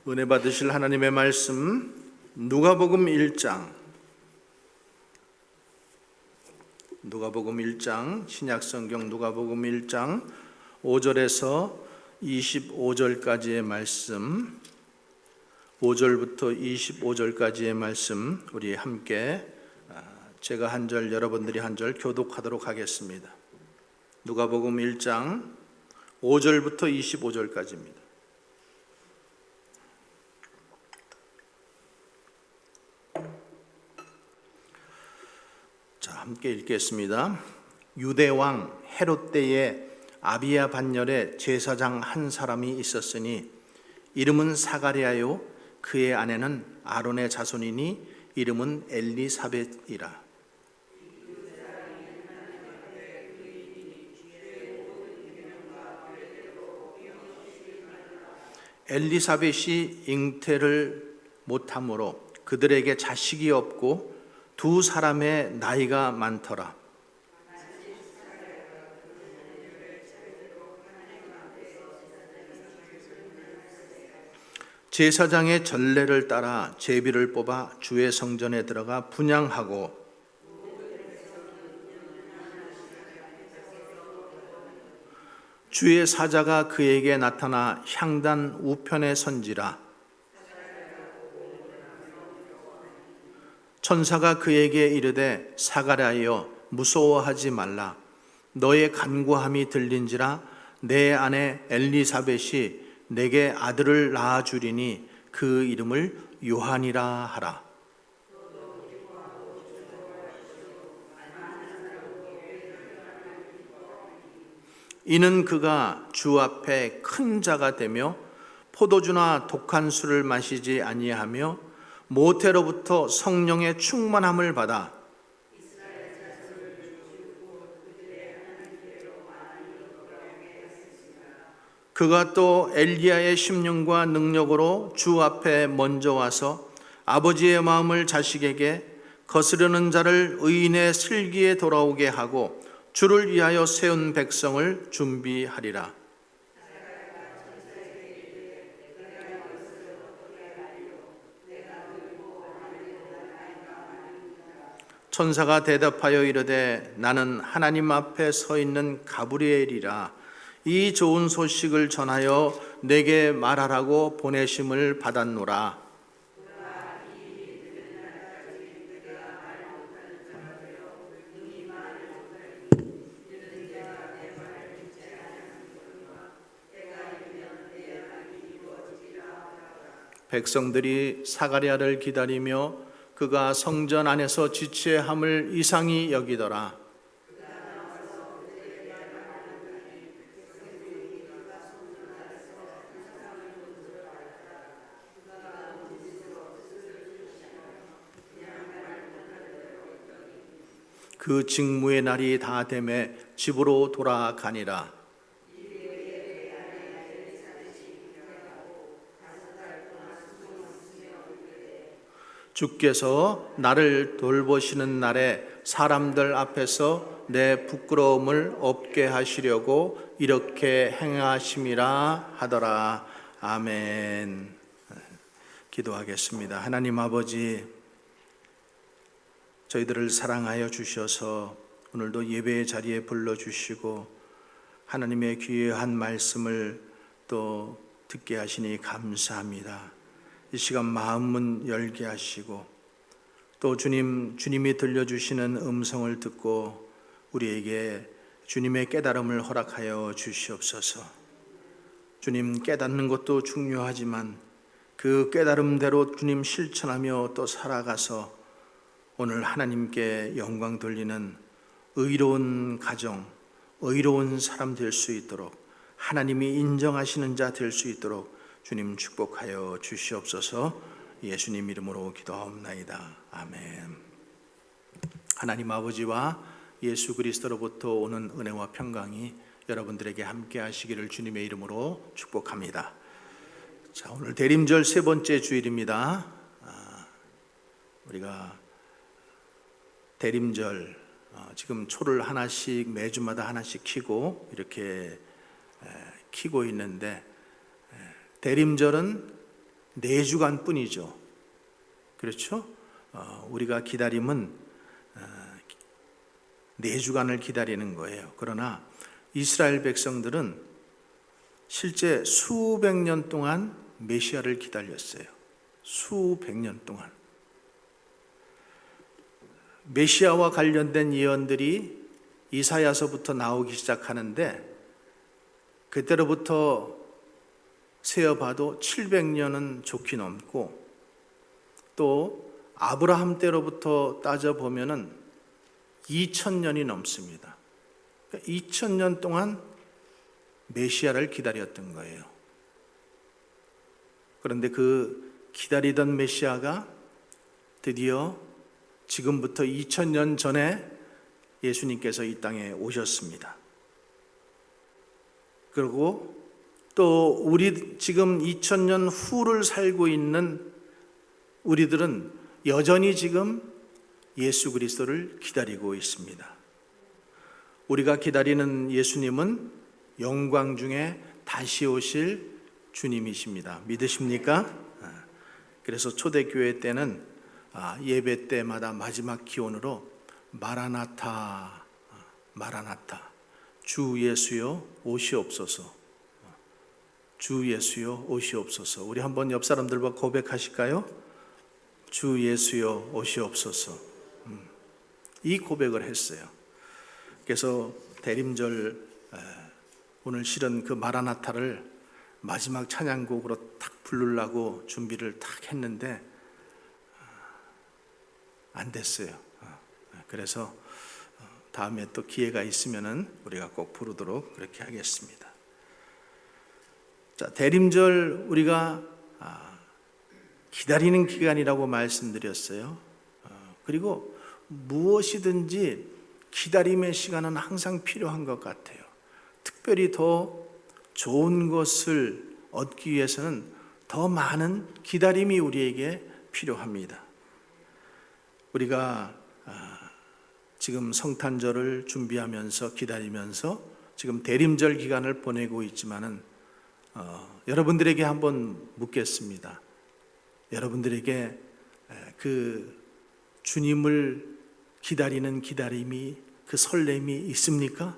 은혜 받으실 하나님의 말씀 누가복음 1장 신약성경 누가복음 1장 5절에서 25절까지의 말씀, 5절부터 25절까지의 말씀 우리 함께 제가 한 절 여러분들이 한 절 교독하도록 하겠습니다. 누가복음 1장 5절부터 25절까지입니다. 자, 함께 읽겠습니다. 유대왕 헤롯 때에 아비야 반열에 제사장 한 사람이 있었으니 이름은 사가랴요 그의 아내는 아론의 자손이니 이름은 엘리사벳이라. 엘리사벳이 잉태를 못하므로 그들에게 자식이 없고 두 사람의 나이가 많더라. 제사장의 전례를 따라 제비를 뽑아 주의 성전에 들어가 분향하고 주의 사자가 그에게 나타나 향단 우편에 선지라. 천사가 그에게 이르되 사가랴여 무서워하지 말라. 너의 간구함이 들린지라. 내 아내 엘리사벳이 내게 아들을 낳아 주리니 그 이름을 요한이라 하라. 이는 그가 주 앞에 큰 자가 되며 포도주나 독한 술을 마시지 아니하며 모태로부터 성령의 충만함을 받아 그가 또 엘리야의 심령과 능력으로 주 앞에 먼저 와서 아버지의 마음을 자식에게 거스르는 자를 의인의 슬기에 돌아오게 하고 주를 위하여 세운 백성을 준비하리라. 천사가 대답하여 이르되 나는 하나님 앞에 서 있는 가브리엘이라. 이 좋은 소식을 전하여 내게 말하라고 보내심을 받았노라. 백성들이 사가랴를 기다리며 그가 성전 안에서 지체함을 이상히 여기더라. 그 직무의 날이 다 되매 집으로 돌아가니라. 주께서 나를 돌보시는 날에 사람들 앞에서 내 부끄러움을 없게 하시려고 이렇게 행하심이라 하더라. 아멘. 기도하겠습니다. 하나님 아버지, 저희들을 사랑하여 주셔서 오늘도 예배의 자리에 불러주시고 하나님의 귀한 말씀을 또 듣게 하시니 감사합니다. 이 시간 마음문 열게 하시고 또 주님이 들려주시는 음성을 듣고 우리에게 주님의 깨달음을 허락하여 주시옵소서. 주님, 깨닫는 것도 중요하지만 그 깨달음대로 주님 실천하며 또 살아가서 오늘 하나님께 영광 돌리는 의로운 가정, 의로운 사람 될 수 있도록 하나님이 인정하시는 자 될 수 있도록 주님 축복하여 주시옵소서. 예수님 이름으로 기도하옵나이다. 아멘. 하나님 아버지와 예수 그리스도로부터 오는 은혜와 평강이 여러분들에게 함께 하시기를 주님의 이름으로 축복합니다. 자, 오늘 대림절 세 번째 주일입니다. 우리가 대림절 지금 초를 하나씩 매주마다 하나씩 켜고 이렇게 켜고 있는데 대림절은 4주간 뿐이죠. 그렇죠? 우리가 기다림은 4주간을 기다리는 거예요. 그러나 이스라엘 백성들은 실제 수백 년 동안 메시아를 기다렸어요. 수백 년 동안. 메시아와 관련된 예언들이 이사야서부터 나오기 시작하는데 그때로부터 세어봐도 700년은 좋게 넘고 또 아브라함 때로부터 따져보면은 2000년이 넘습니다. 그러니까 2000년 동안 메시아를 기다렸던 거예요. 그런데 그 기다리던 메시아가 드디어 지금부터 2000년 전에 예수님께서 이 땅에 오셨습니다. 그리고 또 우리 지금 2000년 후를 살고 있는 우리들은 여전히 지금 예수 그리스도를 기다리고 있습니다. 우리가 기다리는 예수님은 영광 중에 다시 오실 주님이십니다. 믿으십니까? 그래서 초대교회 때는 예배 때마다 마지막 기원으로 마라나타, 마라나타, 주 예수여 오시옵소서, 주 예수여 오시옵소서. 우리 한번 옆 사람들과 고백하실까요? 주 예수여 오시옵소서. 이 고백을 했어요. 그래서 대림절 오늘 실은 그 마라나타를 마지막 찬양곡으로 탁 부르려고 준비를 탁 했는데 안 됐어요. 그래서 다음에 또 기회가 있으면은 우리가 꼭 부르도록 그렇게 하겠습니다. 자, 대림절 우리가 기다리는 기간이라고 말씀드렸어요. 그리고 무엇이든지 기다림의 시간은 항상 필요한 것 같아요. 특별히 더 좋은 것을 얻기 위해서는 더 많은 기다림이 우리에게 필요합니다. 우리가 지금 성탄절을 준비하면서 기다리면서 지금 대림절 기간을 보내고 있지만은 여러분들에게 한번 묻겠습니다. 여러분들에게 그 주님을 기다리는 기다림이, 그 설렘이 있습니까?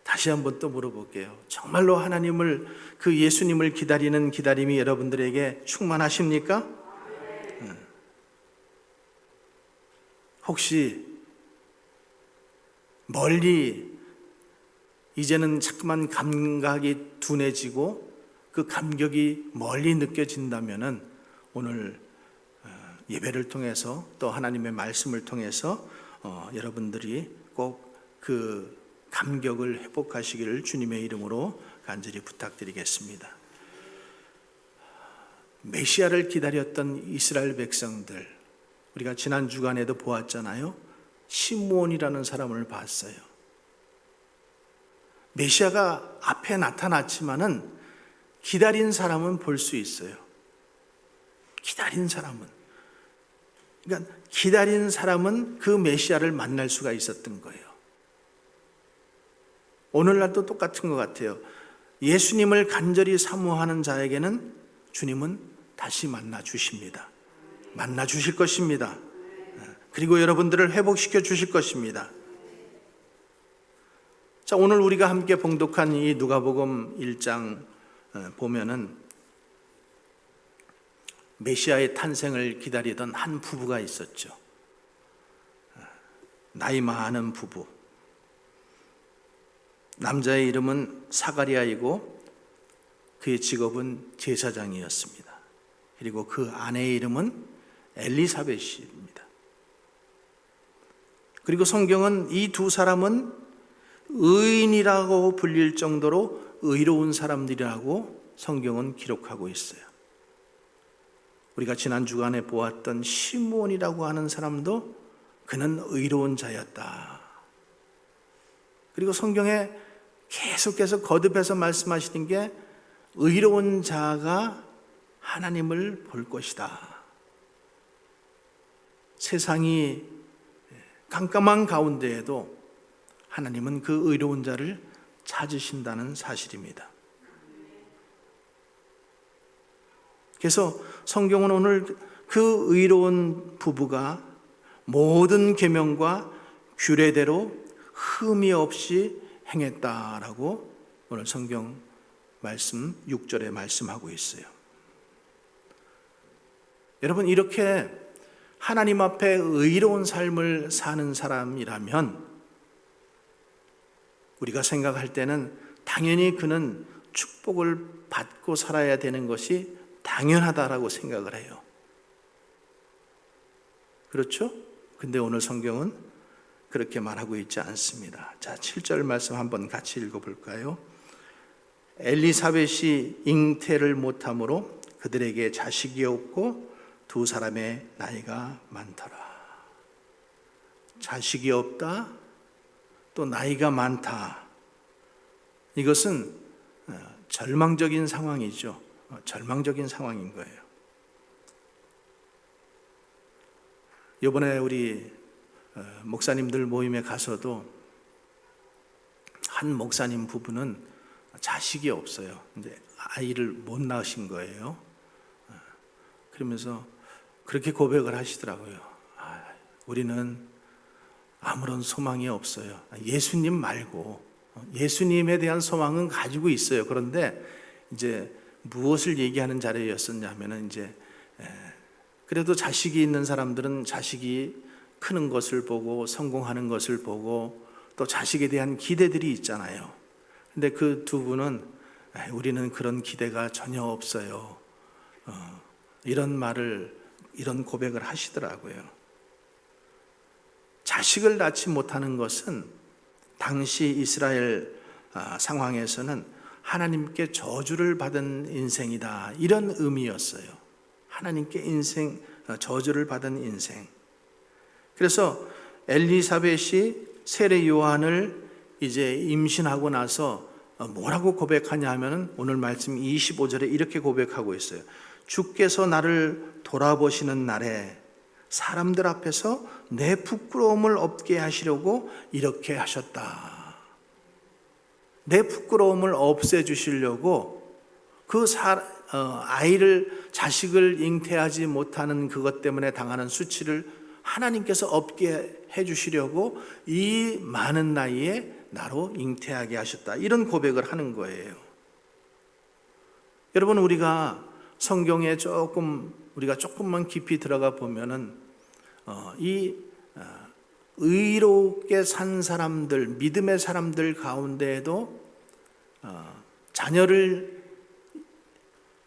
다시 한번 또 물어볼게요. 정말로 하나님을, 그 예수님을 기다리는 기다림이 여러분들에게 충만하십니까? 혹시 멀리 이제는 자꾸만 감각이 둔해지고 그 감격이 멀리 느껴진다면은 오늘 예배를 통해서 또 하나님의 말씀을 통해서 여러분들이 꼭 그 감격을 회복하시기를 주님의 이름으로 간절히 부탁드리겠습니다. 메시아를 기다렸던 이스라엘 백성들, 우리가 지난 주간에도 보았잖아요. 시므온이라는 사람을 봤어요. 메시아가 앞에 나타났지만은 기다린 사람은 볼 수 있어요. 기다린 사람은. 그러니까 기다린 사람은 그 메시아를 만날 수가 있었던 거예요. 오늘날도 똑같은 것 같아요. 예수님을 간절히 사모하는 자에게는 주님은 다시 만나 주십니다. 만나 주실 것입니다. 그리고 여러분들을 회복시켜 주실 것입니다. 자, 오늘 우리가 함께 봉독한 이 누가복음 1장 보면은 메시아의 탄생을 기다리던 한 부부가 있었죠. 나이 많은 부부. 남자의 이름은 사가리아이고 그의 직업은 제사장이었습니다. 그리고 그 아내의 이름은 엘리사벳입니다. 그리고 성경은 이 두 사람은 의인이라고 불릴 정도로 의로운 사람들이라고 성경은 기록하고 있어요. 우리가 지난 주간에 보았던 시므온이라고 하는 사람도 그는 의로운 자였다. 그리고 성경에 계속해서 거듭해서 말씀하시는 게 의로운 자가 하나님을 볼 것이다. 세상이 깜깜한 가운데에도 하나님은 그 의로운 자를 찾으신다는 사실입니다. 그래서 성경은 오늘 그 의로운 부부가 모든 계명과 규례대로 흠이 없이 행했다라고 오늘 성경 말씀 6절에 말씀하고 있어요. 여러분, 이렇게 하나님 앞에 의로운 삶을 사는 사람이라면 우리가 생각할 때는 당연히 그는 축복을 받고 살아야 되는 것이 당연하다라고 생각을 해요. 그렇죠? 근데 오늘 성경은 그렇게 말하고 있지 않습니다. 자, 7절 말씀 한번 같이 읽어볼까요? 엘리사벳이 잉태를 못함으로 그들에게 자식이 없고 두 사람의 나이가 많더라. 자식이 없다, 또 나이가 많다. 이것은 절망적인 상황이죠. 절망적인 상황인 거예요. 이번에 우리 목사님들 모임에 가서도 한 목사님 부부는 자식이 없어요. 이제 아이를 못 낳으신 거예요. 그러면서 그렇게 고백을 하시더라고요. 우리는 아무런 소망이 없어요. 예수님 말고 예수님에 대한 소망은 가지고 있어요. 그런데 이제 무엇을 얘기하는 자리였었냐면은 이제 그래도 자식이 있는 사람들은 자식이 크는 것을 보고 성공하는 것을 보고 또 자식에 대한 기대들이 있잖아요. 근데 그 두 분은 우리는 그런 기대가 전혀 없어요. 이런 고백을 하시더라고요. 자식을 낳지 못하는 것은 당시 이스라엘 상황에서는 하나님께 저주를 받은 인생이다, 이런 의미였어요. 하나님께 저주를 받은 인생. 그래서 엘리사벳이 세례 요한을 이제 임신하고 나서 뭐라고 고백하냐 하면 오늘 말씀 25절에 이렇게 고백하고 있어요. 주께서 나를 돌아보시는 날에 사람들 앞에서 내 부끄러움을 없게 하시려고 이렇게 하셨다. 내 부끄러움을 없애주시려고 자식을 잉태하지 못하는 그것 때문에 당하는 수치를 하나님께서 없게 해주시려고 이 많은 나이에 나로 잉태하게 하셨다. 이런 고백을 하는 거예요. 여러분, 우리가 성경에 조금만 깊이 들어가 보면은 의롭게 산 사람들, 믿음의 사람들 가운데에도 자녀를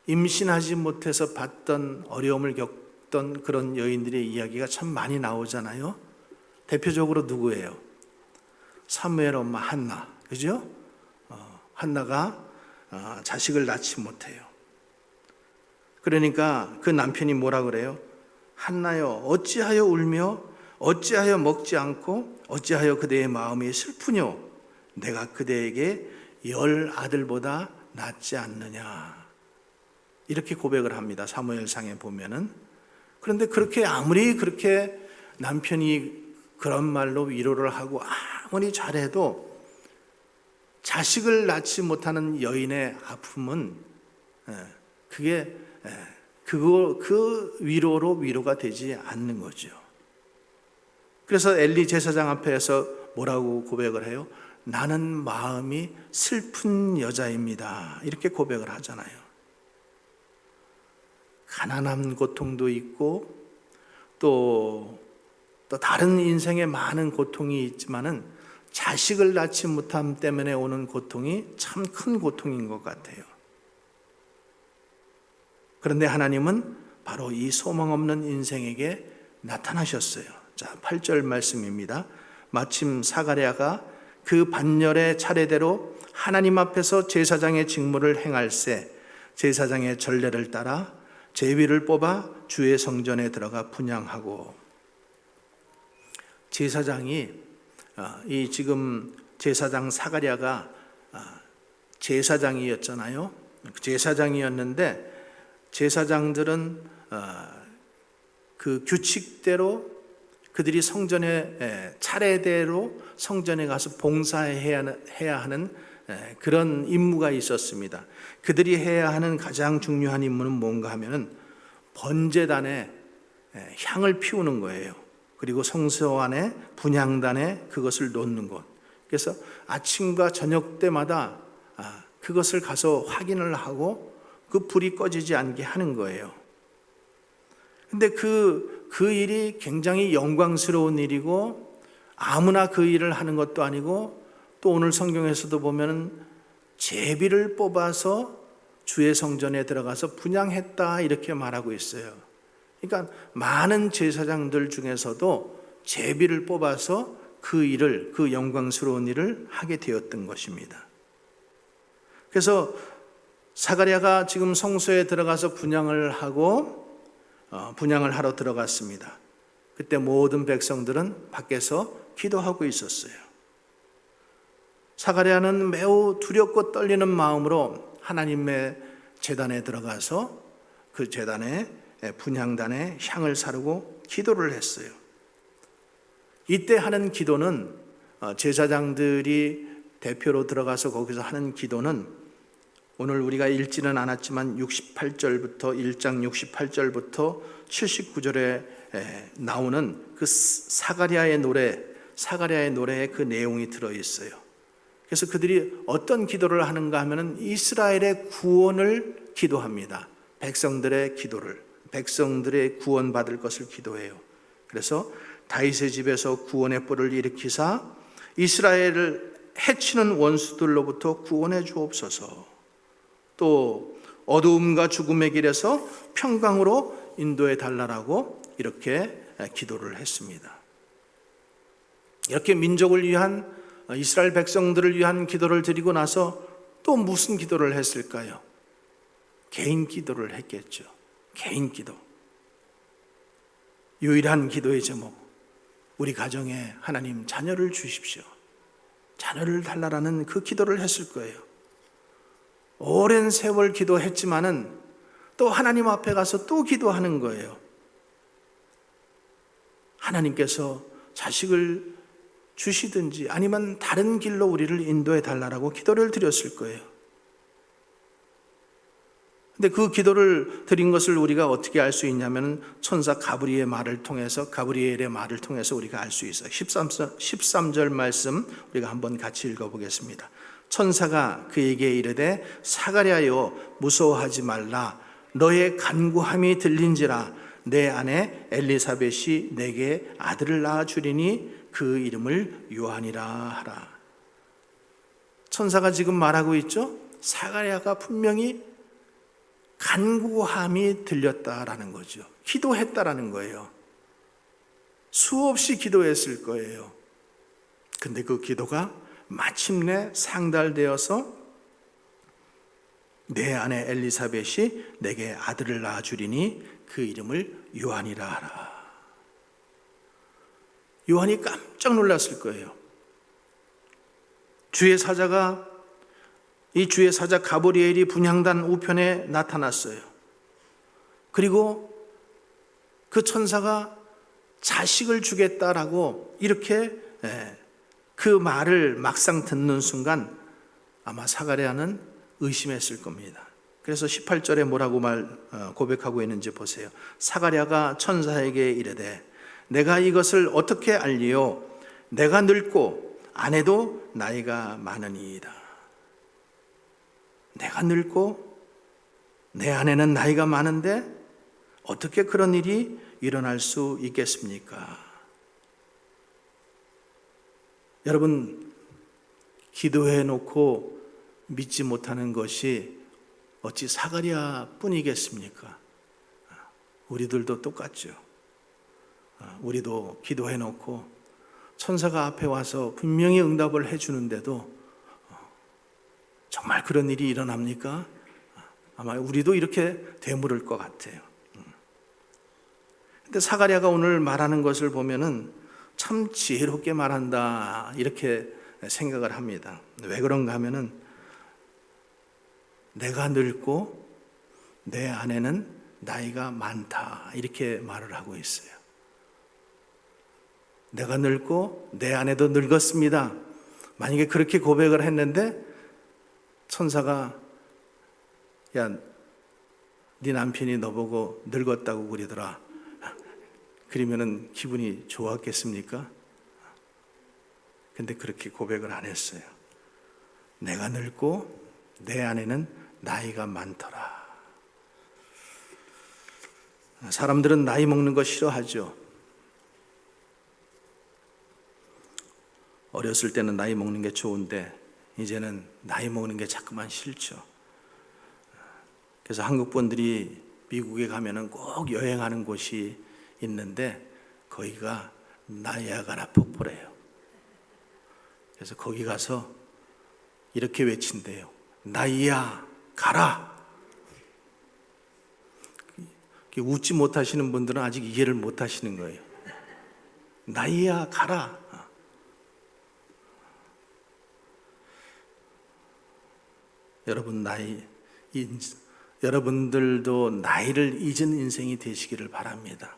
임신하지 못해서 받던 어려움을 겪던 그런 여인들의 이야기가 참 많이 나오잖아요. 대표적으로 누구예요? 사무엘 엄마 한나, 그죠? 한나가 자식을 낳지 못해요. 그러니까 그 남편이 뭐라 그래요? 한나여, 어찌하여 울며 어찌하여 먹지 않고 어찌하여 그대의 마음이 슬프뇨? 내가 그대에게 10 아들보다 낫지 않느냐? 이렇게 고백을 합니다. 사무엘상에 보면은. 그런데 아무리 그렇게 남편이 그런 말로 위로를 하고 아무리 잘해도 자식을 낳지 못하는 여인의 아픔은 그 위로로 위로가 되지 않는 거죠. 그래서 엘리 제사장 앞에서 뭐라고 고백을 해요? 나는 마음이 슬픈 여자입니다. 이렇게 고백을 하잖아요. 가난한 고통도 있고 또 다른 인생에 많은 고통이 있지만은 자식을 낳지 못함 때문에 오는 고통이 참 큰 고통인 것 같아요. 그런데 하나님은 바로 이 소망 없는 인생에게 나타나셨어요. 자, 8절 말씀입니다. 마침 사가랴가 그 반열의 차례대로 하나님 앞에서 제사장의 직무를 행할세 제사장의 전례를 따라 제비를 뽑아 주의 성전에 들어가 분향하고. 제사장이 이 지금 제사장 사가랴가 제사장이었잖아요. 제사장이었는데 제사장들은 그 규칙대로 그들이 성전에 차례대로 성전에 가서 봉사해야 하는 그런 임무가 있었습니다. 그들이 해야 하는 가장 중요한 임무는 뭔가 하면은 번제단에 향을 피우는 거예요. 그리고 성소 안에 분향단에 그것을 놓는 것. 그래서 아침과 저녁 때마다 그것을 가서 확인을 하고 그 불이 꺼지지 않게 하는 거예요. 근데 그 일이 굉장히 영광스러운 일이고 아무나 그 일을 하는 것도 아니고 또 오늘 성경에서도 보면은 제비를 뽑아서 주의 성전에 들어가서 분향했다 이렇게 말하고 있어요. 그러니까 많은 제사장들 중에서도 제비를 뽑아서 그 일을, 그 영광스러운 일을 하게 되었던 것입니다. 그래서 사가랴가 지금 성소에 들어가서 분향을 하러 들어갔습니다. 그때 모든 백성들은 밖에서 기도하고 있었어요. 사가랴는 매우 두렵고 떨리는 마음으로 하나님의 제단에 들어가서 그 제단에 분향단에 향을 사르고 기도를 했어요. 이때 하는 기도는 제사장들이 대표로 들어가서 거기서 하는 기도는 오늘 우리가 읽지는 않았지만 68절부터 1장 68절부터 79절에 나오는 그 사가랴의 노래에 그 내용이 들어 있어요. 그래서 그들이 어떤 기도를 하는가 하면은 이스라엘의 구원을 기도합니다. 백성들의 구원받을 것을 기도해요. 그래서 다윗의 집에서 구원의 뿔을 일으키사 이스라엘을 해치는 원수들로부터 구원해 주옵소서. 또 어두움과 죽음의 길에서 평강으로 인도해 달라라고 이렇게 기도를 했습니다. 이렇게 민족을 위한 이스라엘 백성들을 위한 기도를 드리고 나서 또 무슨 기도를 했을까요? 개인 기도를 했겠죠. 개인 기도. 유일한 기도의 제목, 우리 가정에 하나님 자녀를 주십시오. 자녀를 달라라는 그 기도를 했을 거예요. 오랜 세월 기도했지만은 또 하나님 앞에 가서 또 기도하는 거예요. 하나님께서 자식을 주시든지 아니면 다른 길로 우리를 인도해 달라고 기도를 드렸을 거예요. 근데 그 기도를 드린 것을 우리가 어떻게 알 수 있냐면 천사 가브리엘의 말을 통해서 우리가 알 수 있어요. 13절 말씀 우리가 한번 같이 읽어보겠습니다. 천사가 그에게 이르되 사가랴여 무서워하지 말라. 너의 간구함이 들린지라. 내 아내 엘리사벳이 내게 아들을 낳아 주리니 그 이름을 요한이라 하라. 천사가 지금 말하고 있죠. 사가랴가 분명히 간구함이 들렸다라는 거죠. 기도했다라는 거예요. 수없이 기도했을 거예요. 근데 그 기도가 마침내 상달되어서 내 아내 엘리사벳이 내게 아들을 낳아 주리니 그 이름을 요한이라 하라. 요한이 깜짝 놀랐을 거예요. 주의 사자 가브리엘이 분향단 우편에 나타났어요. 그리고 그 천사가 자식을 주겠다라고 이렇게 그 말을 막상 듣는 순간 아마 사가랴는 의심했을 겁니다. 그래서 18절에 뭐라고 고백하고 있는지 보세요. 사가랴가 천사에게 이르되 내가 이것을 어떻게 알리요? 내가 늙고 아내도 나이가 많으니이다. 내가 늙고 내 아내는 나이가 많은데 어떻게 그런 일이 일어날 수 있겠습니까? 여러분, 기도해 놓고 믿지 못하는 것이 어찌 사가랴 뿐이겠습니까? 우리들도 똑같죠. 우리도 기도해 놓고 천사가 앞에 와서 분명히 응답을 해 주는데도 정말 그런 일이 일어납니까? 아마 우리도 이렇게 되물을 것 같아요. 근데 사가랴가 오늘 말하는 것을 보면은 참 지혜롭게 말한다 이렇게 생각을 합니다. 왜 그런가 하면은 내가 늙고 내 아내는 나이가 많다 이렇게 말을 하고 있어요. 내가 늙고 내 아내도 늙었습니다. 만약에 그렇게 고백을 했는데 천사가 야, 네 남편이 너보고 늙었다고 그러더라. 그러면은 기분이 좋았겠습니까? 근데 그렇게 고백을 안 했어요. 내가 늙고 내 아내는 나이가 많더라. 사람들은 나이 먹는 거 싫어하죠. 어렸을 때는 나이 먹는 게 좋은데 이제는 나이 먹는 게 자꾸만 싫죠. 그래서 한국 분들이 미국에 가면은 꼭 여행하는 곳이 있는데 거기가 나이아가라 폭포래요. 그래서 거기 가서 이렇게 외친대요. 나이야 가라. 웃지 못하시는 분들은 아직 이해를 못 하시는 거예요. 나이야 가라. 여러분들도 나이를 잊은 인생이 되시기를 바랍니다.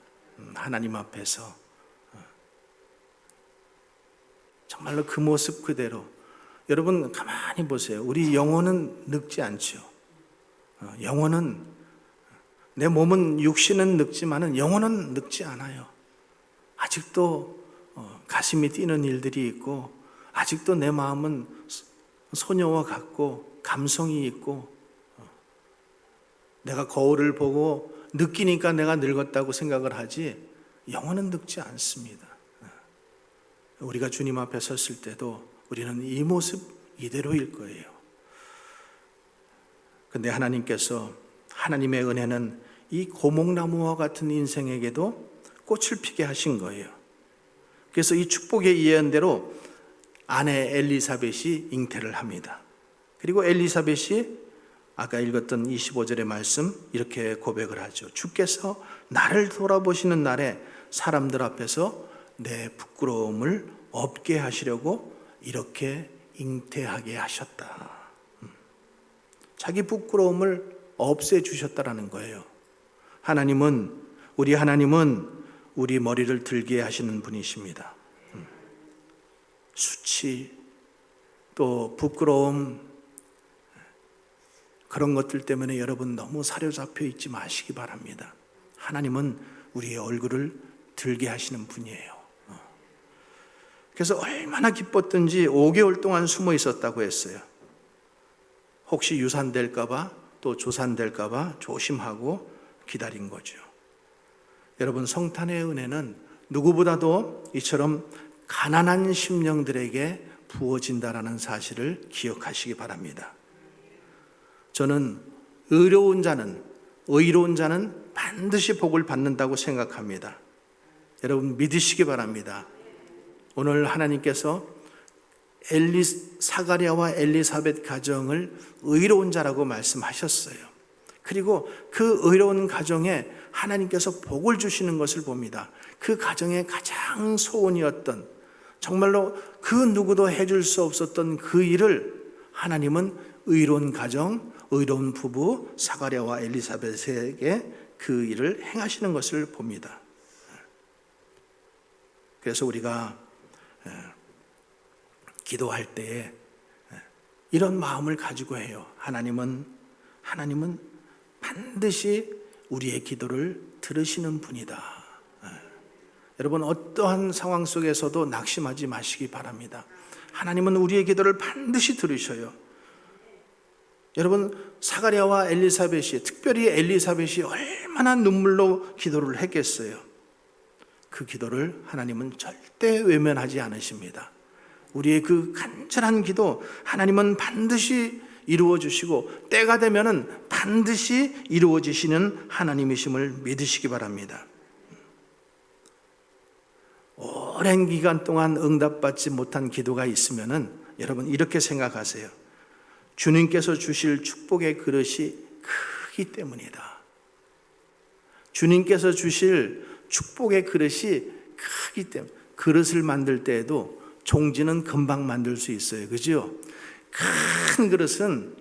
하나님 앞에서 정말로 그 모습 그대로. 여러분 가만히 보세요. 우리 영혼은 늙지 않죠. 영혼은, 내 몸은, 육신은 늙지만은 영혼은 늙지 않아요. 아직도 가슴이 뛰는 일들이 있고, 아직도 내 마음은 소녀와 같고 감성이 있고, 내가 거울을 보고 느끼니까 내가 늙었다고 생각을 하지 영혼은 늙지 않습니다. 우리가 주님 앞에 섰을 때도 우리는 이 모습 이대로일 거예요. 근데 하나님께서, 하나님의 은혜는 이 고목나무와 같은 인생에게도 꽃을 피게 하신 거예요. 그래서 이 축복의 예언대로 아내 엘리사벳이 잉태를 합니다. 그리고 엘리사벳이 아까 읽었던 25절의 말씀 이렇게 고백을 하죠. 주께서 나를 돌아보시는 날에 사람들 앞에서 내 부끄러움을 없게 하시려고 이렇게 잉태하게 하셨다. 자기 부끄러움을 없애주셨다라는 거예요. 우리 하나님은 우리 머리를 들게 하시는 분이십니다. 수치, 또 부끄러움, 그런 것들 때문에 여러분 너무 사로잡혀 있지 마시기 바랍니다. 하나님은 우리의 얼굴을 들게 하시는 분이에요. 그래서 얼마나 기뻤든지 5개월 동안 숨어 있었다고 했어요. 혹시 유산될까 봐, 또 조산될까 봐 조심하고 기다린 거죠. 여러분, 성탄의 은혜는 누구보다도 이처럼 가난한 심령들에게 부어진다라는 사실을 기억하시기 바랍니다. 저는 의로운 자는 반드시 복을 받는다고 생각합니다. 여러분 믿으시기 바랍니다. 오늘 하나님께서 사가랴와 엘리사벳 가정을 의로운 자라고 말씀하셨어요. 그리고 그 의로운 가정에 하나님께서 복을 주시는 것을 봅니다. 그 가정의 가장 소원이었던, 정말로 그 누구도 해줄 수 없었던 그 일을 하나님은 의로운 가정, 의로운 부부 사가랴와 엘리사벳에게 그 일을 행하시는 것을 봅니다. 그래서 우리가 기도할 때에 이런 마음을 가지고 해요. 하나님은 반드시 우리의 기도를 들으시는 분이다. 여러분, 어떠한 상황 속에서도 낙심하지 마시기 바랍니다. 하나님은 우리의 기도를 반드시 들으셔요. 여러분, 사가랴와 엘리사벳이, 특별히 엘리사벳이 얼마나 눈물로 기도를 했겠어요. 그 기도를 하나님은 절대 외면하지 않으십니다. 우리의 그 간절한 기도 하나님은 반드시 이루어 주시고, 때가 되면은 반드시 이루어지시는 하나님이심을 믿으시기 바랍니다. 오랜 기간 동안 응답받지 못한 기도가 있으면은 여러분 이렇게 생각하세요. 주님께서 주실 축복의 그릇이 크기 때문이다. 주님께서 주실 축복의 그릇이 크기 때문에. 그릇을 만들 때에도 종지는 금방 만들 수 있어요. 그죠? 큰 그릇은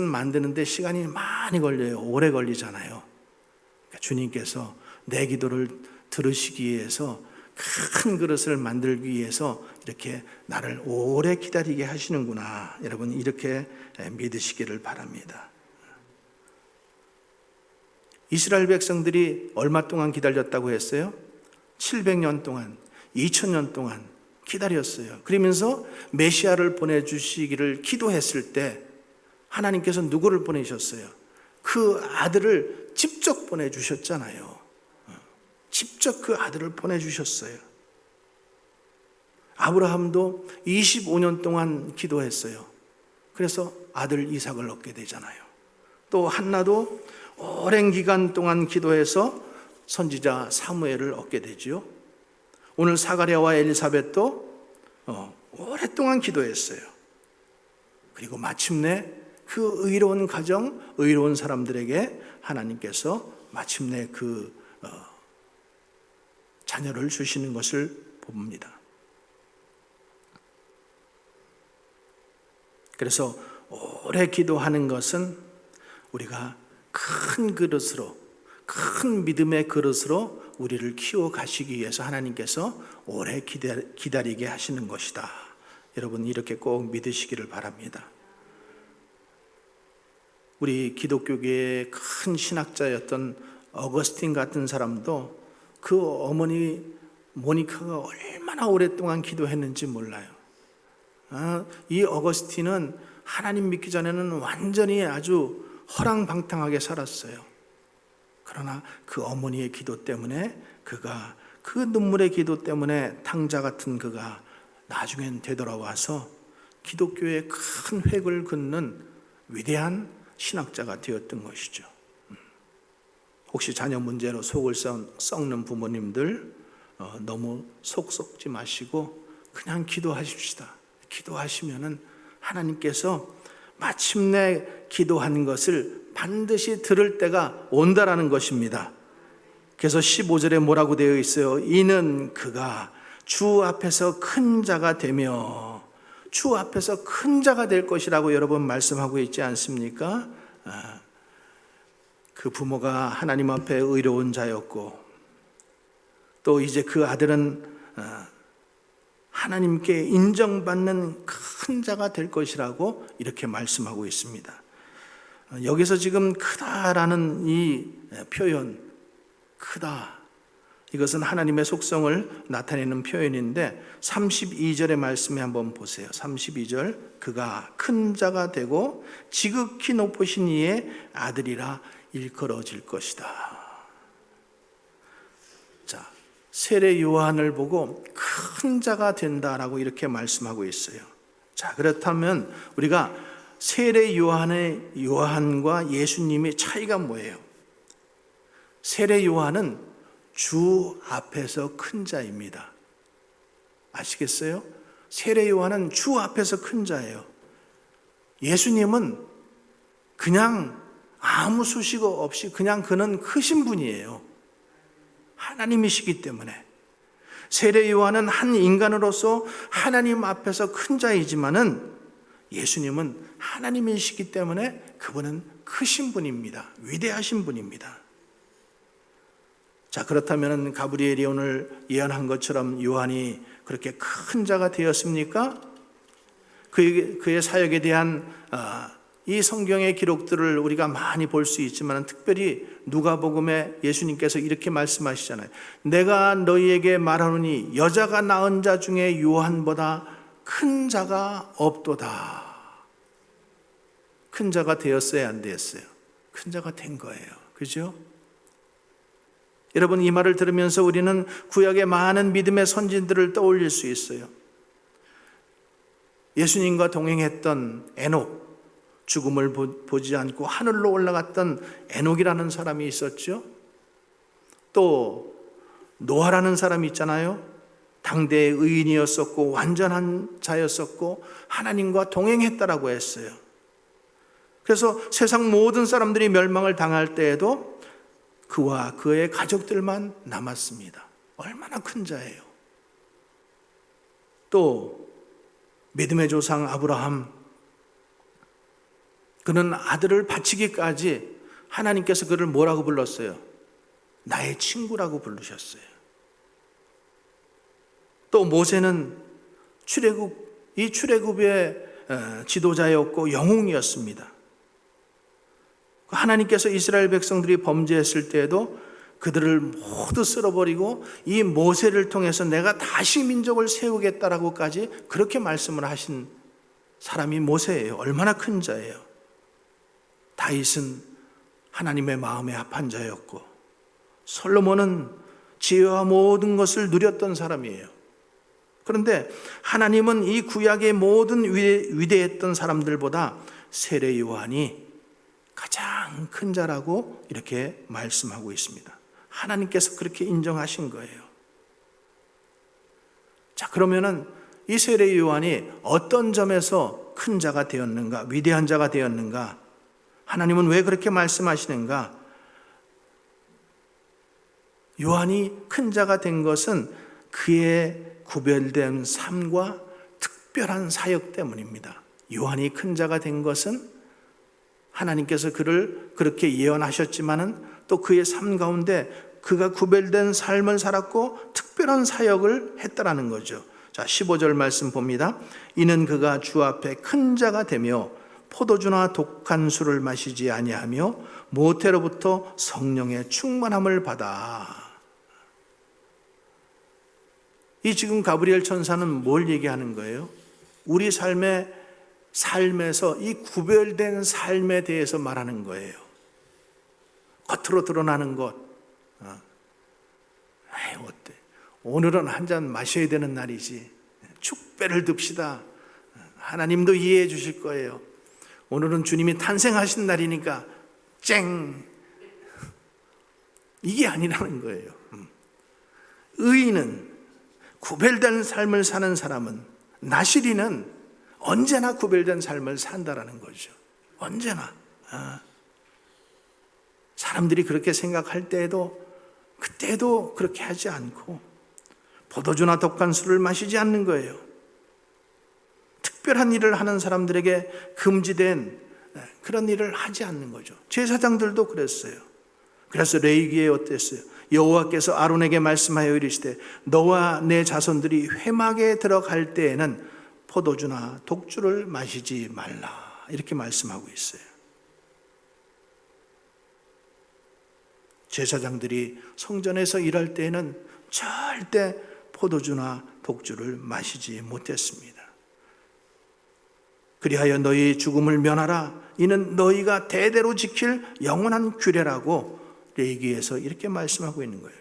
만드는데 시간이 많이 걸려요. 오래 걸리잖아요. 그러니까 주님께서 내 기도를 들으시기 위해서 큰 그릇을 만들기 위해서 이렇게 나를 오래 기다리게 하시는구나. 여러분 이렇게 믿으시기를 바랍니다. 이스라엘 백성들이 얼마 동안 기다렸다고 했어요? 700년 동안, 2000년 동안 기다렸어요. 그러면서 메시아를 보내주시기를 기도했을 때 하나님께서 누구를 보내셨어요? 그 아들을 직접 보내주셨잖아요. 직접 그 아들을 보내주셨어요. 아브라함도 25년 동안 기도했어요. 그래서 아들 이삭을 얻게 되잖아요. 또 한나도 오랜 기간 동안 기도해서 선지자 사무엘을 얻게 되지요. 오늘 사가랴와 엘리사벳도 오랫동안 기도했어요. 그리고 마침내 그 의로운 가정, 의로운 사람들에게 하나님께서 마침내 그 자녀를 주시는 것을 봅니다. 그래서 오래 기도하는 것은 우리가 큰 그릇으로, 큰 믿음의 그릇으로 우리를 키워 가시기 위해서 하나님께서 오래 기다리게 하시는 것이다. 여러분 이렇게 꼭 믿으시기를 바랍니다. 우리 기독교계의 큰 신학자였던 어거스틴 같은 사람도 그 어머니 모니카가 얼마나 오랫동안 기도했는지 몰라요. 이 어거스틴은 하나님 믿기 전에는 완전히 아주 허랑방탕하게 살았어요. 그러나 그 어머니의 기도 때문에 그가 그 눈물의 기도 때문에 탕자 같은 그가 나중엔 되돌아와서 기독교의 큰 획을 긋는 위대한 신학자가 되었던 것이죠. 혹시 자녀 문제로 속을 썩는 부모님들 너무 속 썩지 마시고 그냥 기도하십시다. 기도하시면은 하나님께서 마침내 기도한 것을 반드시 들을 때가 온다라는 것입니다. 그래서 15절에 뭐라고 되어 있어요? 이는 그가 주 앞에서 큰 자가 되며 주 앞에서 큰 자가 될 것이라고 여러분 말씀하고 있지 않습니까? 그 부모가 하나님 앞에 의로운 자였고 또 이제 그 아들은 하나님께 인정받는 큰 자가 될 것이라고 이렇게 말씀하고 있습니다. 여기서 지금 크다라는 이 표현, 크다, 이것은 하나님의 속성을 나타내는 표현인데 32절의 말씀에 한번 보세요. 32절, 그가 큰 자가 되고 지극히 높으신 이의 아들이라 일컬어질 것이다. 자, 세례 요한을 보고 큰 자가 된다라고 이렇게 말씀하고 있어요. 자, 그렇다면 우리가 세례 요한과 예수님의 차이가 뭐예요? 세례 요한은 주 앞에서 큰 자입니다. 아시겠어요? 세례 요한은 주 앞에서 큰 자예요. 예수님은 그냥 아무 수식어 없이 그냥 그는 크신 분이에요. 하나님이시기 때문에. 세례 요한은 한 인간으로서 하나님 앞에서 큰 자이지만은 예수님은 하나님이시기 때문에 그분은 크신 분입니다. 위대하신 분입니다. 자, 그렇다면 가브리엘이 오늘 예언한 것처럼 요한이 그렇게 큰 자가 되었습니까? 그의 사역에 대한 이 성경의 기록들을 우리가 많이 볼 수 있지만 특별히 누가복음에 예수님께서 이렇게 말씀하시잖아요. 내가 너희에게 말하노니 여자가 낳은 자 중에 요한보다 큰 자가 없도다. 큰 자가 되었어야 안 되었어요? 큰 자가 된 거예요. 그죠? 여러분, 이 말을 들으면서 우리는 구약의 많은 믿음의 선진들을 떠올릴 수 있어요. 예수님과 동행했던 에녹, 죽음을 보지 않고 하늘로 올라갔던 에녹이라는 사람이 있었죠. 또 노아라는 사람이 있잖아요. 당대의 의인이었었고 완전한 자였었고 하나님과 동행했다라고 했어요. 그래서 세상 모든 사람들이 멸망을 당할 때에도 그와 그의 가족들만 남았습니다. 얼마나 큰 자예요. 또 믿음의 조상 아브라함, 그는 아들을 바치기까지 하나님께서 그를 뭐라고 불렀어요? 나의 친구라고 부르셨어요. 또 모세는 이 출애굽의 지도자였고 영웅이었습니다. 하나님께서 이스라엘 백성들이 범죄했을 때에도 그들을 모두 쓸어버리고 이 모세를 통해서 내가 다시 민족을 세우겠다라고까지 그렇게 말씀을 하신 사람이 모세예요. 얼마나 큰 자예요. 다윗은 하나님의 마음에 합한 자였고, 솔로몬은 지혜와 모든 것을 누렸던 사람이에요. 그런데 하나님은 이 구약의 모든 위대했던 사람들보다 세례 요한이 가장 큰 자라고 이렇게 말씀하고 있습니다. 하나님께서 그렇게 인정하신 거예요. 자, 그러면은 이 세례 요한이 어떤 점에서 큰 자가 되었는가, 위대한 자가 되었는가, 하나님은 왜 그렇게 말씀하시는가? 요한이 큰 자가 된 것은 그의 구별된 삶과 특별한 사역 때문입니다. 요한이 큰 자가 된 것은 하나님께서 그를 그렇게 예언하셨지만은 또 그의 삶 가운데 그가 구별된 삶을 살았고 특별한 사역을 했다라는 거죠. 자, 15절 말씀 봅니다. 이는 그가 주 앞에 큰 자가 되며 포도주나 독한 술을 마시지 아니하며 모태로부터 성령의 충만함을 받아. 이 지금 가브리엘 천사는 뭘 얘기하는 거예요? 우리 삶에서 이 구별된 삶에 대해서 말하는 거예요. 겉으로 드러나는 것. 어때? 오늘은 한 잔 마셔야 되는 날이지. 축배를 듭시다. 하나님도 이해해 주실 거예요. 오늘은 주님이 탄생하신 날이니까 쨍. 이게 아니라는 거예요. 의인은, 구별된 삶을 사는 사람은, 나시리는 언제나 구별된 삶을 산다라는 거죠. 언제나. 사람들이 그렇게 생각할 때에도 그때도 그렇게 하지 않고 포도주나 독한 술을 마시지 않는 거예요. 특별한 일을 하는 사람들에게 금지된 그런 일을 하지 않는 거죠. 제사장들도 그랬어요. 그래서 레위기에 어땠어요? 여호와께서 아론에게 말씀하여 이르시되 너와 내 자손들이 회막에 들어갈 때에는 포도주나 독주를 마시지 말라, 이렇게 말씀하고 있어요. 제사장들이 성전에서 일할 때에는 절대 포도주나 독주를 마시지 못했습니다. 그리하여 너희 죽음을 면하라. 이는 너희가 대대로 지킬 영원한 규례라고 레위기에서 이렇게 말씀하고 있는 거예요.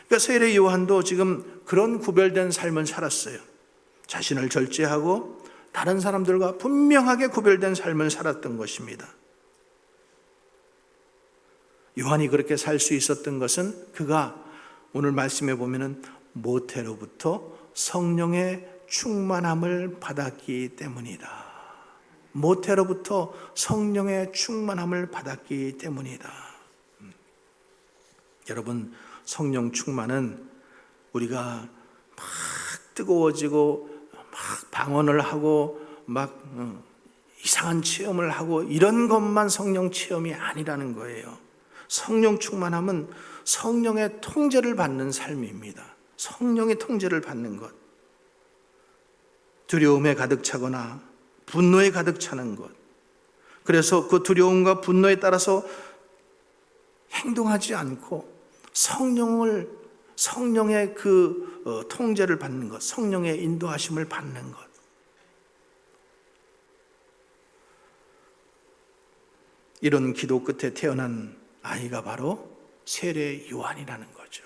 그러니까 세례 요한도 지금 그런 구별된 삶을 살았어요. 자신을 절제하고 다른 사람들과 분명하게 구별된 삶을 살았던 것입니다. 요한이 그렇게 살 수 있었던 것은 그가 오늘 말씀해 보면은 모태로부터 성령의 충만함을 받았기 때문이다. 모태로부터 성령의 충만함을 받았기 때문이다. 여러분, 성령 충만은 우리가 막 뜨거워지고 막 방언을 하고 막 이상한 체험을 하고 이런 것만 성령 체험이 아니라는 거예요. 성령 충만함은 성령의 통제를 받는 삶입니다. 성령의 통제를 받는 것. 두려움에 가득 차거나 분노에 가득 차는 것. 그래서 그 두려움과 분노에 따라서 행동하지 않고 성령의 그 통제를 받는 것, 성령의 인도하심을 받는 것. 이런 기도 끝에 태어난 아이가 바로 세례 요한이라는 거죠.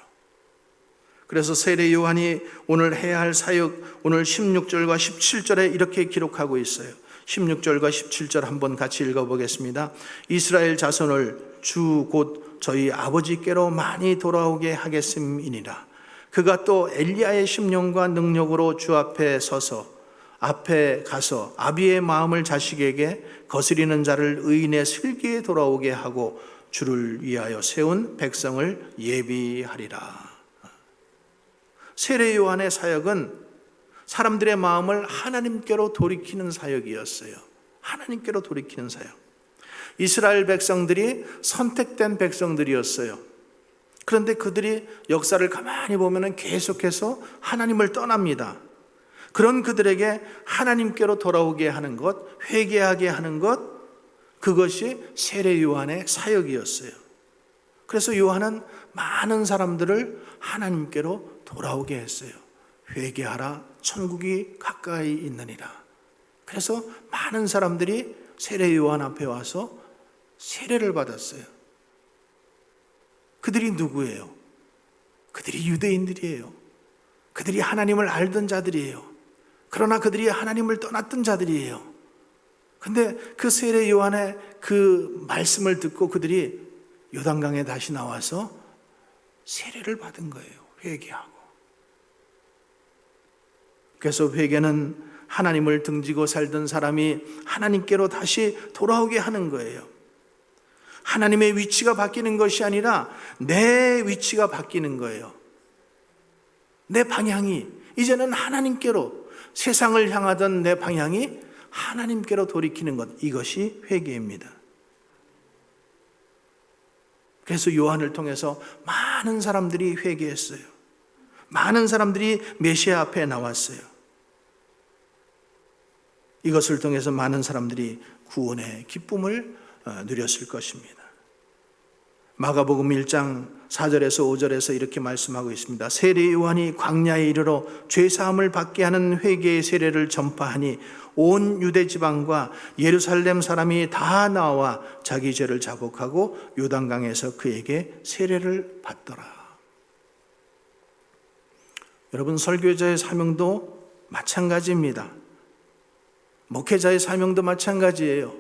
그래서 세례 요한이 오늘 해야 할 사역, 오늘 16절과 17절에 이렇게 기록하고 있어요. 16절과 17절 한번 같이 읽어보겠습니다. 이스라엘 자손을 주 곧 저희 아버지께로 많이 돌아오게 하겠음이니라. 그가 또 엘리야의 심령과 능력으로 주 앞에 가서 아비의 마음을 자식에게 거스리는 자를 의인의 슬기에 돌아오게 하고 주를 위하여 세운 백성을 예비하리라. 세례 요한의 사역은 사람들의 마음을 하나님께로 돌이키는 사역이었어요. 하나님께로 돌이키는 사역. 이스라엘 백성들이 선택된 백성들이었어요. 그런데 그들이 역사를 가만히 보면 계속해서 하나님을 떠납니다. 그런 그들에게 하나님께로 돌아오게 하는 것, 회개하게 하는 것, 그것이 세례 요한의 사역이었어요. 그래서 요한은 많은 사람들을 하나님께로 돌아오게 했어요. 회개하라, 천국이 가까이 있느니라. 그래서 많은 사람들이 세례 요한 앞에 와서 세례를 받았어요. 그들이 누구예요? 그들이 유대인들이에요. 그들이 하나님을 알던 자들이에요. 그러나 그들이 하나님을 떠났던 자들이에요. 근데 그 세례 요한의 그 말씀을 듣고 그들이 요단강에 다시 나와서 세례를 받은 거예요. 회개하고. 그래서 회개는 하나님을 등지고 살던 사람이 하나님께로 다시 돌아오게 하는 거예요. 하나님의 위치가 바뀌는 것이 아니라 내 위치가 바뀌는 거예요. 내 방향이 이제는 하나님께로, 세상을 향하던 내 방향이 하나님께로 돌이키는 것, 이것이 회개입니다. 그래서 요한을 통해서 많은 사람들이 회개했어요. 많은 사람들이 메시아 앞에 나왔어요. 이것을 통해서 많은 사람들이 구원의 기쁨을 누렸을 것입니다. 마가복음 1장 4절에서 5절에서 이렇게 말씀하고 있습니다. 세례 요한이 광야에 이르러 죄사함을 받게 하는 회개의 세례를 전파하니 온 유대 지방과 예루살렘 사람이 다 나와 자기 죄를 자복하고 요단강에서 그에게 세례를 받더라. 여러분, 설교자의 사명도 마찬가지입니다. 목회자의 사명도 마찬가지예요.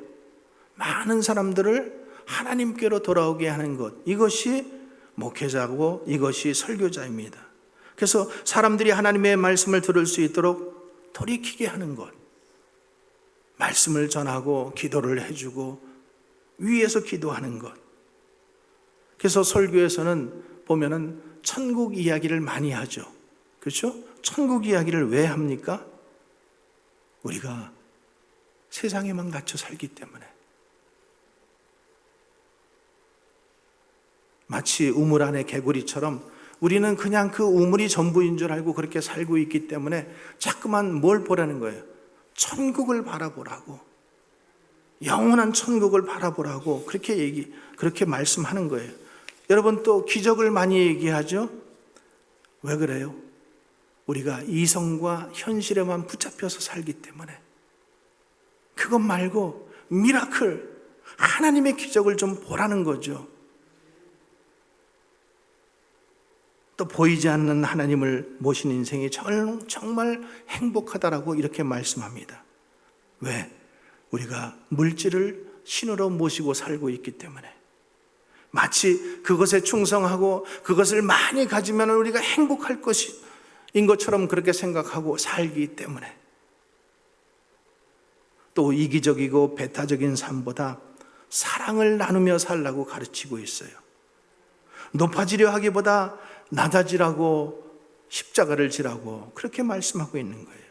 많은 사람들을 하나님께로 돌아오게 하는 것, 이것이 목회자고 이것이 설교자입니다. 그래서 사람들이 하나님의 말씀을 들을 수 있도록 돌이키게 하는 것, 말씀을 전하고 기도를 해주고 위에서 기도하는 것. 그래서 설교에서는 보면은 천국 이야기를 많이 하죠. 그렇죠? 천국 이야기를 왜 합니까? 우리가 세상에만 갇혀 살기 때문에. 마치 우물 안의 개구리처럼 우리는 그냥 그 우물이 전부인 줄 알고 그렇게 살고 있기 때문에 자꾸만 뭘 보라는 거예요? 천국을 바라보라고. 영원한 천국을 바라보라고 그렇게 말씀하는 거예요. 여러분, 또 기적을 많이 얘기하죠? 왜 그래요? 우리가 이성과 현실에만 붙잡혀서 살기 때문에. 그것 말고 미라클, 하나님의 기적을 좀 보라는 거죠. 또 보이지 않는 하나님을 모신 인생이 정말 행복하다라고 이렇게 말씀합니다. 왜? 우리가 물질을 신으로 모시고 살고 있기 때문에. 마치 그것에 충성하고 그것을 많이 가지면 우리가 행복할 것인 것처럼 그렇게 생각하고 살기 때문에. 또 이기적이고 배타적인 삶보다 사랑을 나누며 살라고 가르치고 있어요. 높아지려 하기보다 낮아지라고, 십자가를 지라고 그렇게 말씀하고 있는 거예요.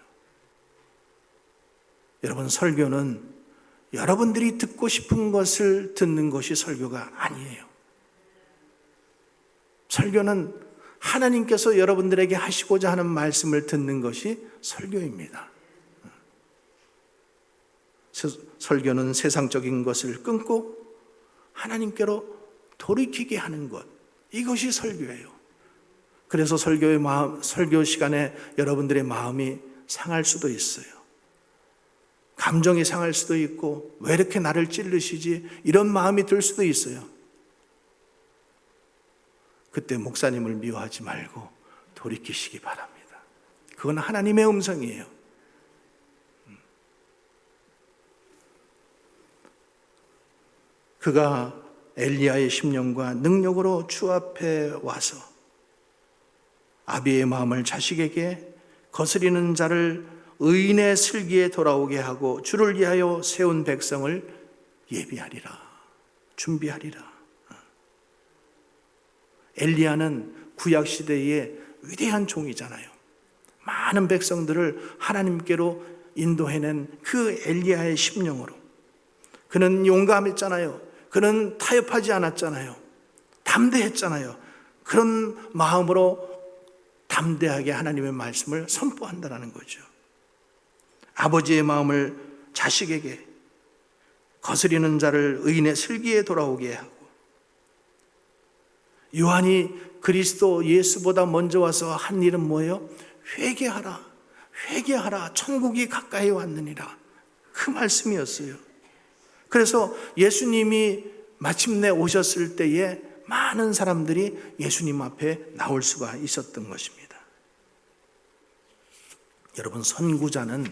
여러분, 설교는 여러분들이 듣고 싶은 것을 듣는 것이 설교가 아니에요. 설교는 하나님께서 여러분들에게 하시고자 하는 말씀을 듣는 것이 설교입니다. 설교는 세상적인 것을 끊고 하나님께로 돌이키게 하는 것, 이것이 설교예요. 그래서 설교 시간에 여러분들의 마음이 상할 수도 있어요. 감정이 상할 수도 있고, 왜 이렇게 나를 찌르시지? 이런 마음이 들 수도 있어요. 그때 목사님을 미워하지 말고 돌이키시기 바랍니다. 그건 하나님의 음성이에요. 그가 엘리야의 심령과 능력으로 주 앞에 와서 아비의 마음을 자식에게, 거스리는 자를 의인의 슬기에 돌아오게 하고 주를 위하여 세운 백성을 예비하리라, 준비하리라. 엘리야는 구약시대의 위대한 종이잖아요. 많은 백성들을 하나님께로 인도해낸 그 엘리야의 심령으로. 그는 용감했잖아요. 그는 타협하지 않았잖아요. 담대했잖아요. 그런 마음으로 담대하게 하나님의 말씀을 선포한다는 거죠. 아버지의 마음을 자식에게, 거스리는 자를 의인의 슬기에 돌아오게 하고, 요한이 그리스도 예수보다 먼저 와서 한 일은 뭐예요? 회개하라, 회개하라, 천국이 가까이 왔느니라. 그 말씀이었어요. 그래서 예수님이 마침내 오셨을 때에 많은 사람들이 예수님 앞에 나올 수가 있었던 것입니다. 여러분, 선구자는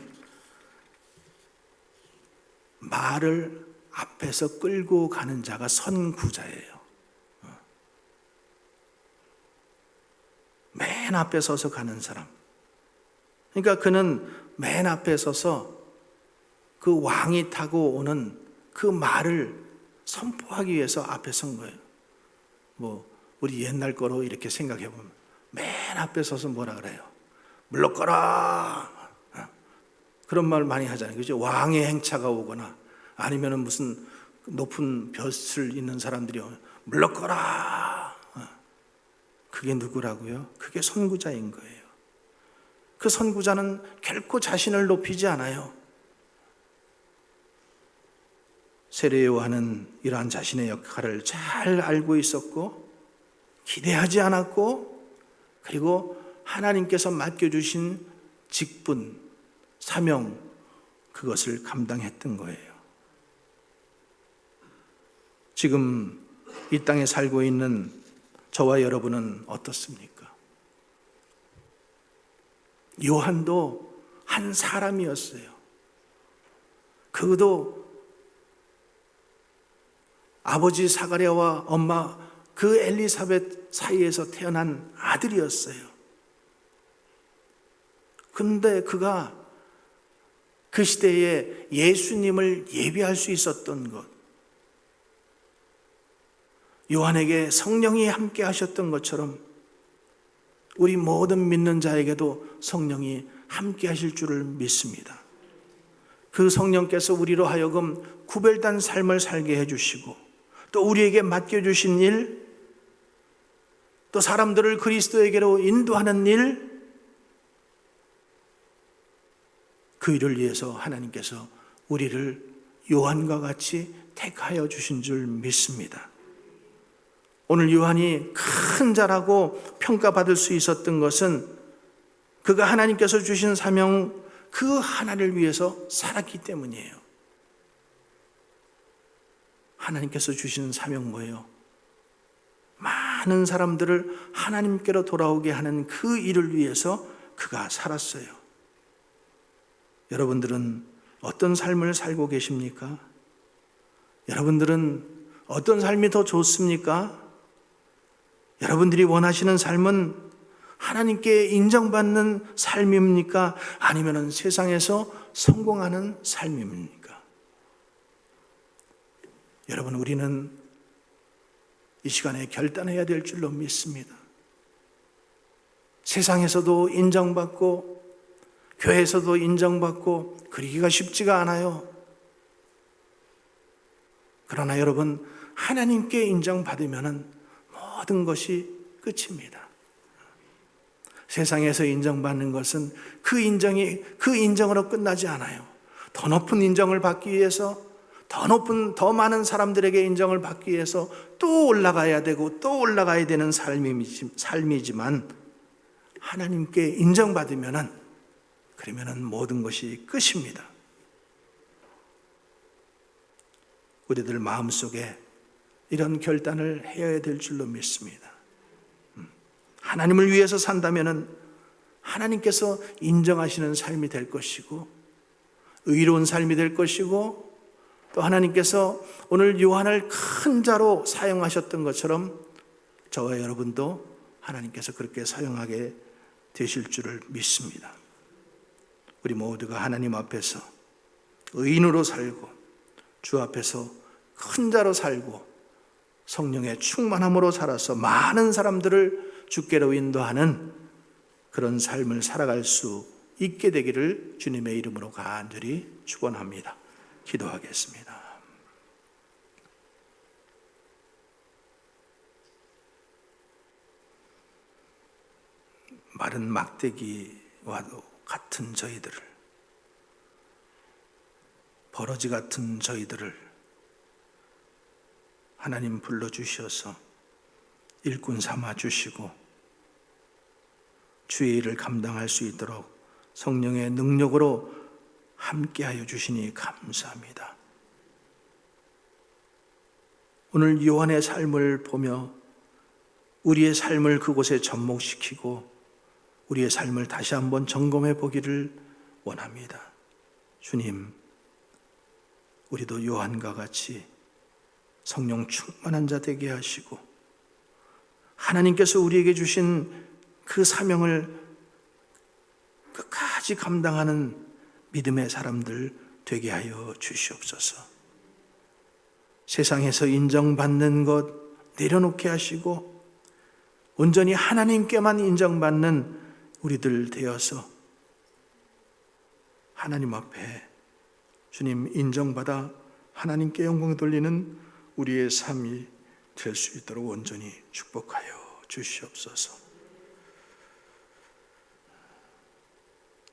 말을 앞에서 끌고 가는 자가 선구자예요. 맨 앞에 서서 가는 사람. 그러니까 그는 맨 앞에 서서 그 왕이 타고 오는 그 말을 선포하기 위해서 앞에 선 거예요. 우리 옛날 거로 이렇게 생각해 보면 맨 앞에 서서 뭐라 그래요? 물러거라. 그런 말 많이 하잖아요. 그죠? 왕의 행차가 오거나 아니면은 무슨 높은 벼슬 있는 사람들이 오면 물러거라. 그게 누구라고요? 그게 선구자인 거예요. 그 선구자는 결코 자신을 높이지 않아요. 세례 요한은 이러한 자신의 역할을 잘 알고 있었고, 기대하지 않았고, 그리고 하나님께서 맡겨주신 직분, 사명, 그것을 감당했던 거예요. 지금 이 땅에 살고 있는 저와 여러분은 어떻습니까? 요한도 한 사람이었어요. 그도 아버지 사가랴와 엄마 그 엘리사벳 사이에서 태어난 아들이었어요. 근데 그가 그 시대에 예수님을 예비할 수 있었던 것, 요한에게 성령이 함께 하셨던 것처럼 우리 모든 믿는 자에게도 성령이 함께 하실 줄을 믿습니다. 그 성령께서 우리로 하여금 구별된 삶을 살게 해주시고, 또 우리에게 맡겨주신 일, 또 사람들을 그리스도에게로 인도하는 일, 그 일을 위해서 하나님께서 우리를 요한과 같이 택하여 주신 줄 믿습니다. 오늘 요한이 큰 자라고 평가받을 수 있었던 것은 그가 하나님께서 주신 사명 그 하나를 위해서 살았기 때문이에요. 하나님께서 주신 사명 뭐예요? 많은 사람들을 하나님께로 돌아오게 하는 그 일을 위해서 그가 살았어요. 여러분들은 어떤 삶을 살고 계십니까? 여러분들은 어떤 삶이 더 좋습니까? 여러분들이 원하시는 삶은 하나님께 인정받는 삶입니까? 아니면 세상에서 성공하는 삶입니까? 여러분, 우리는 이 시간에 결단해야 될 줄로 믿습니다. 세상에서도 인정받고 교회에서도 인정받고 그러기가 쉽지가 않아요. 그러나 여러분, 하나님께 인정받으면 모든 것이 끝입니다. 세상에서 인정받는 것은 그 인정으로 끝나지 않아요. 더 높은 인정을 받기 위해서, 더 많은 사람들에게 인정을 받기 위해서 또 올라가야 되고 또 올라가야 되는 삶이지만, 하나님께 인정받으면은, 그러면은 모든 것이 끝입니다. 우리들 마음속에 이런 결단을 해야 될 줄로 믿습니다. 하나님을 위해서 산다면은 하나님께서 인정하시는 삶이 될 것이고, 의로운 삶이 될 것이고, 또 하나님께서 오늘 요한을 큰 자로 사용하셨던 것처럼 저와 여러분도 하나님께서 그렇게 사용하게 되실 줄을 믿습니다. 우리 모두가 하나님 앞에서 의인으로 살고, 주 앞에서 큰 자로 살고, 성령의 충만함으로 살아서 많은 사람들을 주께로 인도하는 그런 삶을 살아갈 수 있게 되기를 주님의 이름으로 간절히 축원합니다. 기도하겠습니다. 마른 막대기와도 같은 저희들을, 버러지 같은 저희들을 하나님 불러주셔서 일꾼 삼아 주시고 주의 일을 감당할 수 있도록 성령의 능력으로 함께하여 주시니 감사합니다. 오늘 요한의 삶을 보며 우리의 삶을 그곳에 접목시키고 우리의 삶을 다시 한번 점검해 보기를 원합니다. 주님, 우리도 요한과 같이 성령 충만한 자 되게 하시고 하나님께서 우리에게 주신 그 사명을 끝까지 감당하는 믿음의 사람들 되게 하여 주시옵소서. 세상에서 인정받는 것 내려놓게 하시고 온전히 하나님께만 인정받는 우리들 되어서 하나님 앞에 주님 인정받아 하나님께 영광 돌리는 우리의 삶이 될 수 있도록 온전히 축복하여 주시옵소서.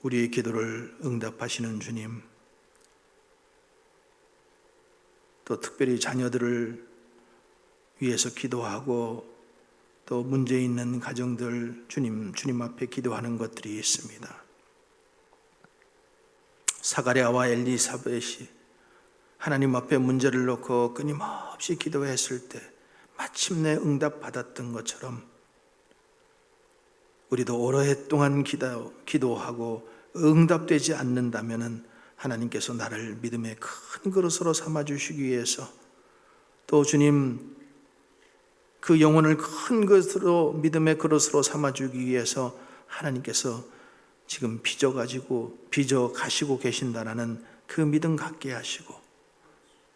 우리의 기도를 응답하시는 주님, 또 특별히 자녀들을 위해서 기도하고 또 문제 있는 가정들 주님 앞에 기도하는 것들이 있습니다. 사가랴와 엘리사벳이 하나님 앞에 문제를 놓고 끊임없이 기도했을 때 마침내 응답받았던 것처럼 우리도 오랫동안 기도하고 응답되지 않는다면 하나님께서 나를 믿음의 큰 그릇으로 삼아주시기 위해서 또 주님 그 영혼을 큰 것으로 믿음의 그릇으로 삼아주기 위해서 하나님께서 지금 빚어 가시고 계신다라는 그 믿음 갖게 하시고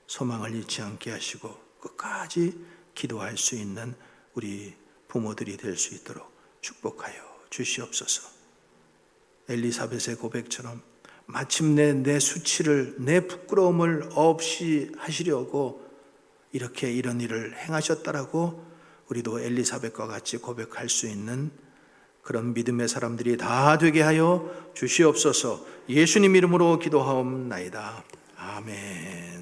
소망을 잃지 않게 하시고 끝까지 기도할 수 있는 우리 부모들이 될 수 있도록 축복하여 주시옵소서. 엘리사벳의 고백처럼 마침내 내 수치를, 내 부끄러움을 없이 하시려고 이렇게 이런 일을 행하셨다라고 우리도 엘리사벳과 같이 고백할 수 있는 그런 믿음의 사람들이 다 되게 하여 주시옵소서. 예수님 이름으로 기도하옵나이다. 아멘.